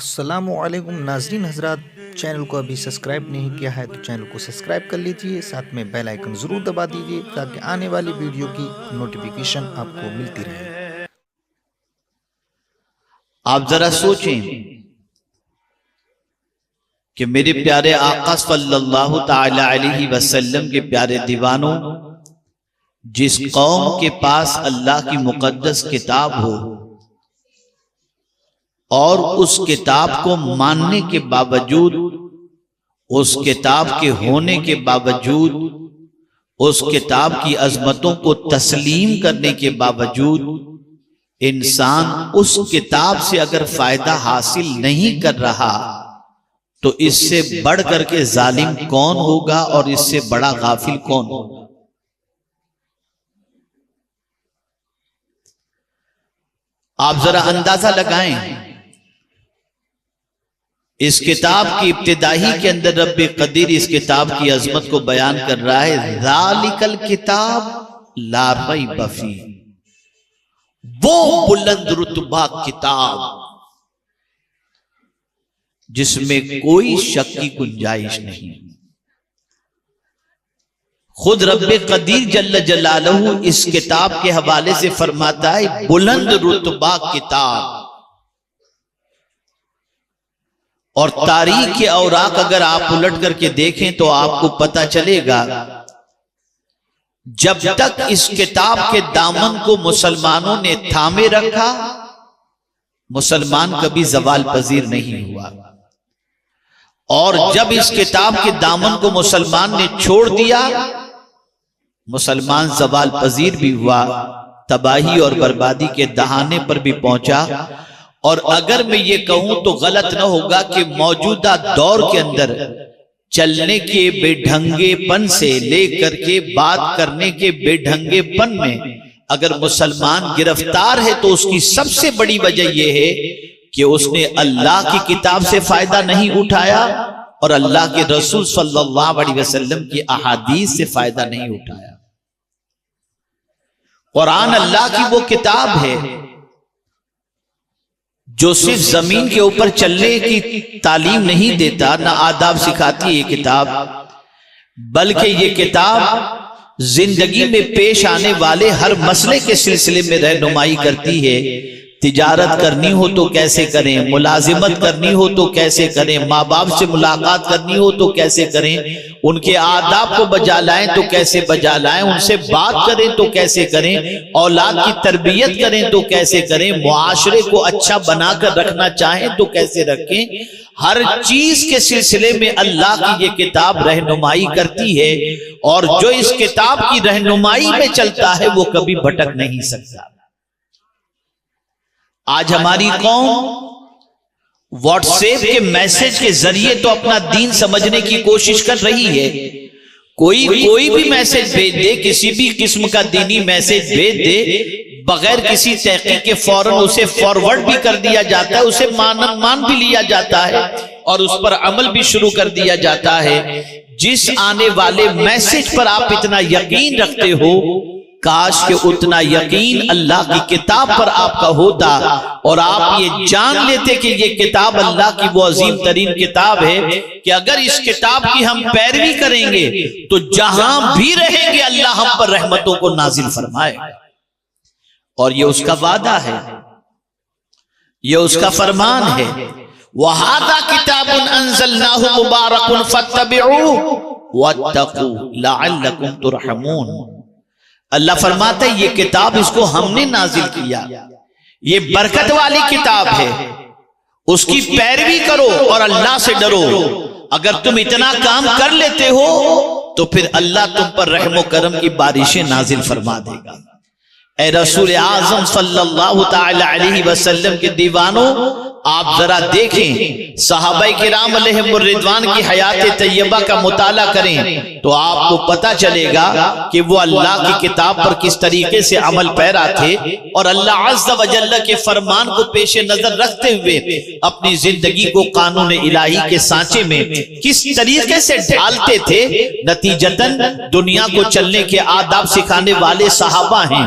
السلام علیکم ناظرین حضرات، چینل کو ابھی سبسکرائب نہیں کیا ہے تو چینل کو سبسکرائب کر لیجئے، ساتھ میں بیل آئیکن ضرور دبا دیجئے تاکہ آنے والی ویڈیو کی نوٹیفیکیشن آپ کو ملتی رہے۔ آپ ذرا سوچیں کہ میرے پیارے آقا صلی اللہ تعالی علیہ وسلم کے پیارے دیوانوں، جس قوم کے پاس اللہ کی مقدس کتاب ہو اور اس کتاب کو ماننے کے باوجود، اس کتاب کے ہونے کے باوجود، اس کتاب کی عظمتوں کو تسلیم کرنے کے باوجود انسان اس کتاب سے اگر فائدہ حاصل نہیں کر رہا تو اس سے بڑھ کر کے ظالم کون ہوگا اور اس سے بڑا غافل کون ہوگا؟ آپ ذرا اندازہ لگائیں، اس کتاب کی ابتدائی کے اندر رب قدیر اس کتاب کی عظمت کو بیان کر رہا ہے۔ ذالک الکتاب لا ریب فیہ، وہ بلند رتبہ کتاب جس میں کوئی شک کی گنجائش نہیں۔ خود رب قدیر جل جلالہ اس کتاب کے حوالے سے فرماتا ہے بلند رتبہ کتاب۔ اور تاریخ کے اوراق اگر آپ الٹ کر کے دیکھیں تو آپ کو پتہ چلے گا، جب تک اس کتاب کے دامن کو مسلمانوں نے تھامے رکھا، مسلمان کبھی زوال پذیر نہیں ہوا، اور جب اس کتاب کے دامن کو مسلمان نے چھوڑ دیا، مسلمان زوال پذیر بھی ہوا، تباہی اور بربادی کے دہانے پر بھی پہنچا۔ اور اگر میں یہ کہوں تو غلط نہ ہوگا کہ موجودہ دور کے اندر چلنے کے بے ڈھنگے پن سے لے کر کے بات کرنے کے بے ڈھنگے پن میں اگر مسلمان گرفتار ہے تو اس کی سب سے بڑی وجہ یہ ہے کہ اس نے اللہ کی کتاب سے فائدہ نہیں اٹھایا اور اللہ کے رسول صلی اللہ علیہ وسلم کی احادیث سے فائدہ نہیں اٹھایا۔ قرآن اللہ کی وہ کتاب ہے جو صرف زمین کے اوپر چلنے کی تعلیم نہیں دیتا، نہ آداب سکھاتی ہے یہ کتاب، بلکہ یہ کتاب زندگی میں پیش آنے والے ہر مسئلے کے سلسلے میں رہنمائی کرتی ہے۔ تجارت کرنی ہو تو کیسے کریں، ملازمت کرنی ہو تو کیسے کریں، ماں باپ سے ملاقات کرنی ہو تو کیسے کریں، ان کے آداب کو بجا لائیں تو کیسے بجا لائیں، ان سے بات کریں تو کیسے کریں، اولاد کی تربیت کریں تو کیسے کریں، معاشرے کو اچھا بنا کر رکھنا چاہیں تو کیسے رکھیں۔ ہر چیز کے سلسلے میں اللہ کی یہ کتاب رہنمائی کرتی ہے، اور جو اس کتاب کی رہنمائی میں چلتا ہے وہ کبھی بھٹک نہیں سکتا۔ آج ہماری قوم واٹس ایپ کے میسج کے ذریعے تو اپنا دین سمجھنے کی کوشش کر رہی ہے۔ کوئی بھی میسج بھیج دے، کسی بھی قسم کا دینی میسج بھیج دے، بغیر کسی تحقیق کے فوراً اسے فارورڈ بھی کر دیا جاتا ہے، اسے مان بھی لیا جاتا ہے اور اس پر عمل بھی شروع کر دیا جاتا ہے۔ جس آنے والے میسج پر آپ اتنا یقین رکھتے ہو، کاش کہ اتنا یقین اللہ کی کتاب پر آپ کا ہوتا، اور آپ یہ جان لیتے کہ یہ کتاب اللہ کی وہ عظیم ترین کتاب ہے کہ اگر اس کتاب کی ہم پیروی کریں گے تو جہاں بھی رہیں گے اللہ ہم پر رحمتوں کو نازل فرمائے، اور یہ اس کا وعدہ ہے، یہ اس کا فرمان ہے۔ وَهَذَا كِتَابٌ أَنزَلْنَاهُ مُبَارَكٌ فَاتَّبِعُوهُ وَاتَّقُوا لَعَلَّكُمْ تُرْحَمُونَ۔ اللہ فرماتا ہے یہ کتاب اس کو ہم نے نازل کیا، یہ برکت والی کتاب ہے، اس کی پیروی کرو اور اللہ سے ڈرو۔ اگر تم اتنا کام کر لیتے ہو تو پھر اللہ تم پر رحم و کرم کی بارشیں نازل فرما دے گا۔ اے رسول اعظم صلی اللہ تعالی علیہ وسلم کے دیوانوں، آپ ذرا دیکھیں، صحابہ کرام علیہم الرضوان کی حیات طیبہ کا مطالعہ کریں تو آپ کو پتہ چلے گا کہ وہ اللہ کی کتاب پر کس طریقے سے عمل پیرا تھے، اور اللہ عز و جل کے فرمان کو پیش نظر رکھتے ہوئے اپنی زندگی کو قانون الہی کے سانچے میں کس طریقے سے ڈھالتے تھے۔ نتیجتاً دنیا کو چلنے کے آداب سکھانے والے صحابہ ہیں،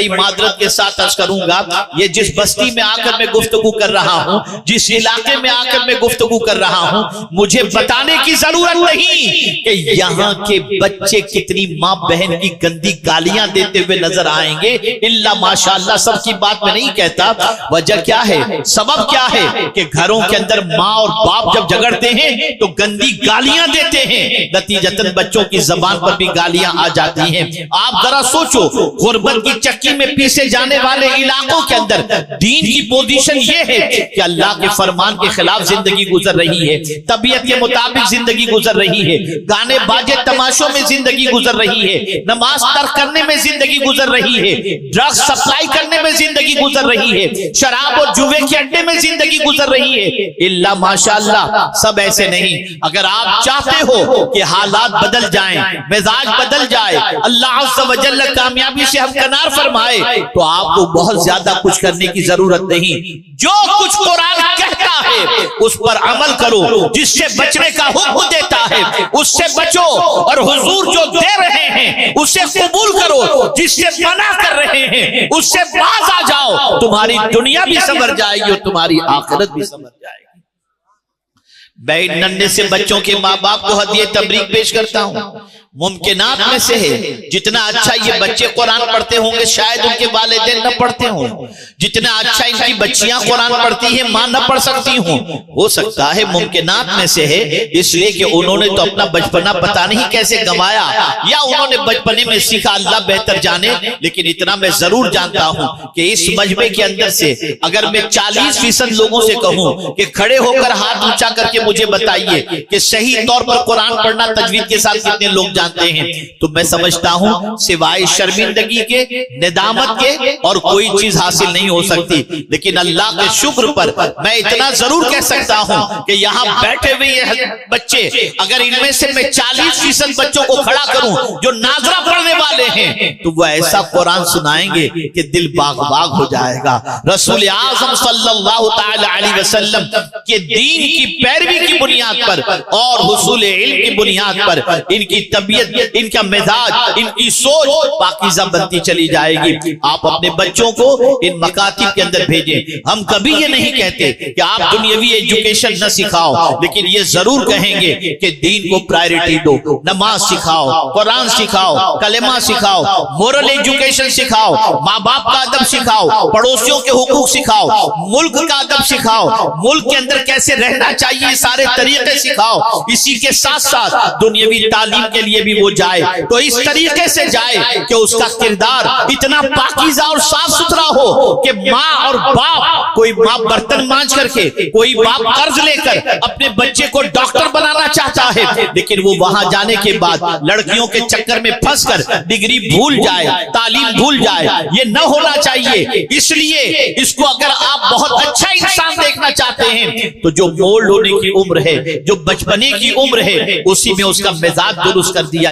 بڑی معذرت کے ساتھ عرض کروں گا، یہ جس بستی میں آ کر میں گفتگو کر رہا ہوں، جس علاقے میں آ کر میں گفتگو کر رہا ہوں، مجھے بتانے کی ضرورت نہیں کہ یہاں کے بچے کتنی ماں بہن کی گندی گالیاں دیتے ہوئے نظر آئیں گے، الا ماشاءاللہ سب کی بات میں نہیں کہتا۔ وجہ کیا ہے، سبب کیا ہے کہ گھروں کے اندر ماں اور باپ جب جھگڑتے ہیں تو گندی گالیاں دیتے ہیں، نتیجتاً بچوں کی زبان پر بھی گالیاں آ جاتی ہیں۔ آپ ذرا سوچو، غربت کی چکی میں پیسے جانے والے علاقوں کے اندر دین کی پوزیشن یہ ہے کہ اللہ کے فرمان کے خلاف زندگی گزر رہی ہے، طبیعت کے مطابق زندگی گزر رہی ہے، گانے باجے تماشوں میں زندگی گزر رہی ہے، نماز ترک کرنے میں زندگی گزر رہی ہے، ڈرگز سپلائی کرنے میں زندگی گزر رہی ہے، شراب اور جوے کے اڈے میں زندگی گزر رہی ہے۔ اللہ ماشاءاللہ سب ایسے نہیں۔ اگر آپ چاہتے ہو کہ حالات بدل جائیں، مزاج بدل جائے، اللہ عز و جل کامیابی سے ہمکنار فرمائے، تو آپ کو بہت زیادہ کچھ کرنے کی ضرورت نہیں۔ جو کچھ قرآن کہتا ہے اس پر عمل کرو، جس سے بچنے کا حکم دیتا ہے اس سے بچو، اور حضور جو دے رہے ہیں اسے قبول کرو، جس سے منع کر رہے ہیں اس سے باز آ جاؤ۔ تمہاری دنیا بھی سنور جائے گی اور تمہاری آخرت بھی سنور جائے گی۔ میں ننھے سے بچوں کے ماں باپ کو ہدیہ تبریک پیش کرتا ہوں۔ ممکنات میں سے ہے، جتنا اچھا یہ بچے قرآن پڑھتے ہوں گے شاید ان کے والدین نہ پڑھتے ہوں، جتنا اچھا ان کی بچیاں قرآن پڑھتی ہیں ماں نہ پڑھ سکتی ہوں، ہو سکتا ہے ممکنات میں سے ہے، اس لیے کہ انہوں نے تو اپنا بچپنا پتہ نہیں کیسے گنوایا، یا انہوں نے بچپنے میں سیکھا، اللہ بہتر جانے۔ لیکن اتنا میں ضرور جانتا ہوں کہ اس مجمع کے اندر سے اگر میں 40% لوگوں سے کہوں کہ کھڑے ہو کر ہاتھ اونچا کر کے مجھے بتائیے کہ صحیح طور پر قرآن پڑھنا تجوید کے ساتھ کتنے لوگ جانتے ہیں، تو میں سمجھتا ہوں سوائے شرمندگی کے، ندامت کے اور کوئی چیز حاصل نہیں ہو سکتی۔ لیکن اللہ کے شکر پر میں اتنا ضرور کہہ سکتا ہوں کہ یہاں بیٹھے ہوئے یہ بچے، اگر ان میں سے میں 40% بچوں کو کھڑا کروں جو ناظرہ پڑھنے والے ہیں، تو وہ ایسا قرآن سنائیں گے کہ دل باغ باغ ہو جائے گا۔ رسول اعظم صلی اللہ تعالی علیہ وسلم کے دین کی پیروی کی بنیاد پر اور حصول علم کی بنیاد پر ان کی طبیعت، ان کا مزاج، ان کی سوچ پاکیزہ بنتی چلی جائے گی۔ آپ اپنے بچوں کو ان مکاتب کے اندر بھیجیں۔ ہم کبھی یہ نہیں کہتے کہ آپ دنیاوی ایجوکیشن نہ سکھاؤ، لیکن یہ ضرور کہیں گے کہ دین کو پرائرٹی دو، نماز سکھاؤ، قرآن سکھاؤ، کلمہ سکھاؤ، مورل ایجوکیشن سکھاؤ، ماں باپ کا ادب سکھاؤ، پڑوسیوں کے حقوق سکھاؤ، ملک کا ادب سکھاؤ، ملک کے اندر کیسے رہنا چاہیے سارے طریقے سکھاؤ۔ اسی کے ساتھ ساتھ دنیاوی تعلیم کے لیے بھی وہ جائے تو اس طریقے سے جائے کہ اس کا کردار اتنا پاکیزہ اور صاف ستھرا ہو کہ ماں اور باپ، کوئی ماں برتن مانج کر کے، کوئی باپ قرض لے کر اپنے بچے کو ڈاکٹر بنانا چاہتا ہے، لیکن وہ وہاں جانے کے بعد لڑکیوں کے چکر میں پھنس کر ڈگری بھول جائے، تعلیم بھول جائے۔ یہ نہ ہونا چاہیے۔ اس لیے اس کو اگر آپ بہت اچھا انسان دیکھنا چاہتے ہیں تو جو مولڈ ہونے کی عمر ہے، جو بچپنے کی عمر ہے، اسی میں اس کا مزاج درست کر دیا